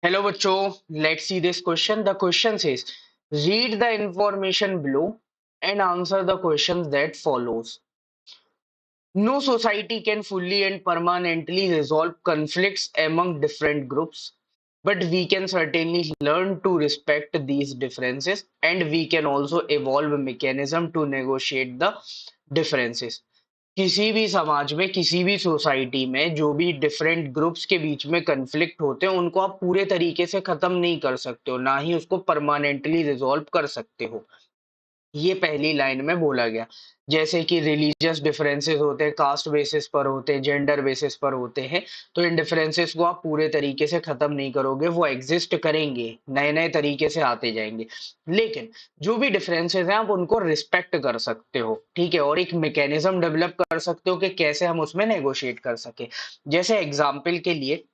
Hello, bachcho. Let's see this question. The question says, read the information below and answer the questions that follows. No society can fully and permanently resolve conflicts among different groups, but we can certainly learn to respect these differences and we can also evolve a mechanism to negotiate the differences. किसी भी समाज में किसी भी society में जो भी different groups के बीच में कन्फ्लिक्ट होते हैं उनको आप पूरे तरीके से खत्म नहीं कर सकते हो ना ही उसको परमानेंटली रिजॉल्व कर सकते हो। ये पहली लाइन में बोला गया। जैसे कि रिलीजियस डिफरेंसेस होते हैं, कास्ट बेसिस पर होते हैं, जेंडर बेसिस पर होते हैं, तो इन डिफरेंसेस को आप पूरे तरीके से खत्म नहीं करोगे, वो एग्जिस्ट करेंगे, नए-नए तरीके से आते जाएँगे। लेकिन जो भी डिफरेंसेस हैं आप उनको रिस्पेक्ट कर सकते हो, ठीक है? और एक मैकेनिज़्म डेवलप कर सकते हो कि कैसे हम उसमें नेगोशिएट कर सकें। जैसे एग्ज़ाम्पल के लिए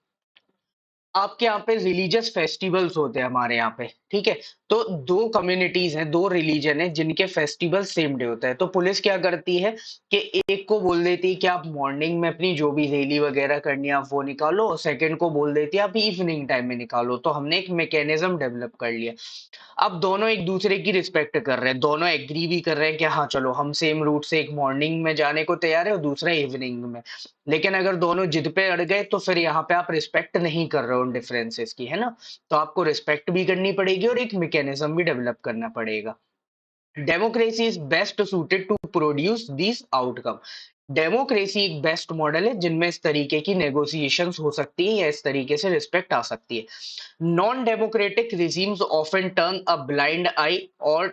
आपके यहाँ पे रिलीजियस फेस्टिवल्स होते हैं हमारे यहाँ पे, ठीक है? तो 2 कम्युनिटीज़ हैं, 2 रिलीजन हैं जिनके फेस्टिवल सेम डे होता है। तो पुलिस क्या करती है कि एक को बोल देती है कि आप मॉर्निंग में अपनी जो भी रैली वगैरह करनी है आप वो निकालो और सेकंड को बोल देती है आप इवनिंग टाइम में निकालो। तो हमने एक मैकेनिज़्म डेवलप कर लिया। अब दोनों एक दूसरे की रिस्पेक्ट कर रहे हैं, दोनों एग्री भी कर रहे हैं कि हाँ चलो हम सेम रूट से एक मॉर्निंग में जाने को तैयार है और दूसरा इवनिंग में। लेकिन अगर दोनों जिद पे अड़ गए तो फिर यहाँ पे आप रिस्पेक्ट नहीं कर रहे हो उन डिफरेंसेस की, है ना? तो आपको रिस्पेक्ट भी करनी पड़ेगी और एक मैकेनिज्म भी डेवलप करना पड़ेगा। Democracy is best suited to produce this outcome. Democracy एक बेस्ट मॉडल है जिनमें इस तरीके की नेगोशिएशंस हो सकती है या इस तरीके से रिस्पेक्ट आ सकती है। Non democratic regimes often turn a blind eye or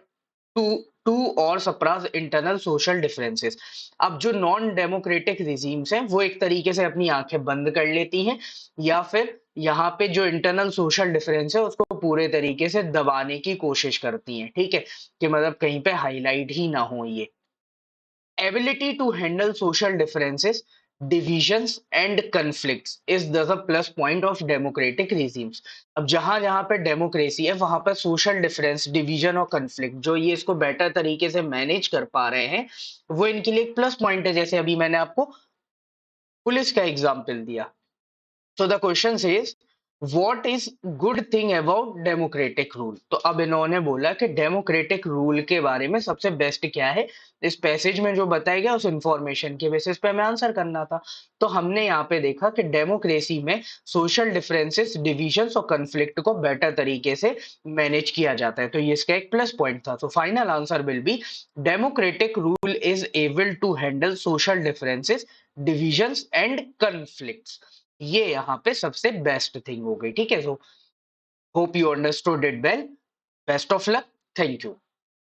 to to और सप्रास इंटरनल सोशल डिफरेंसेस। अब जो नॉन डेमोक्रेटिक रिजीम्स हैं वो एक तरीके से अपनी आंखें बंद कर लेती हैं या फिर यहाँ पे जो इंटरनल सोशल डिफरेंस है उसको पूरे तरीके से दबाने की कोशिश करती हैं, ठीक है? कि मतलब कहीं पे हाईलाइट ही ना हो ये। Ability to handle social differences, divisions and conflicts is the plus point of democratic regimes. अब जहां जहां पे डेमोक्रेसी है वहां पर सोशल डिफरेंस, डिवीजन और कन्फ्लिक्ट जो ये इसको बेटर तरीके से मैनेज कर पा रहे हैं वो इनके लिए एक प्लस पॉइंट है। जैसे अभी मैंने आपको पुलिस का एग्जांपल दिया। So the question says, what is good thing about democratic rule? तो अब इन्होंने बोला कि डेमोक्रेटिक रूल के बारे में सबसे बेस्ट क्या है। इस पैसेज में जो बताया गया उस इंफॉर्मेशन के बेसिस पे हमें आंसर करना था। तो हमने यहाँ पे देखा कि डेमोक्रेसी में सोशल डिफरेंसेस, डिविजन्स और कन्फ्लिक्ट को बेटर तरीके से मैनेज किया जाता है। तो ये इसका एक प्लस पॉइंट था। तो final answer will be democratic rule is able to handle social differences, divisions and conflicts. ये यहाँ पे सबसे बेस्ट थिंग हो गई, ठीक है? So hope you understood it well. Best of luck. Thank you.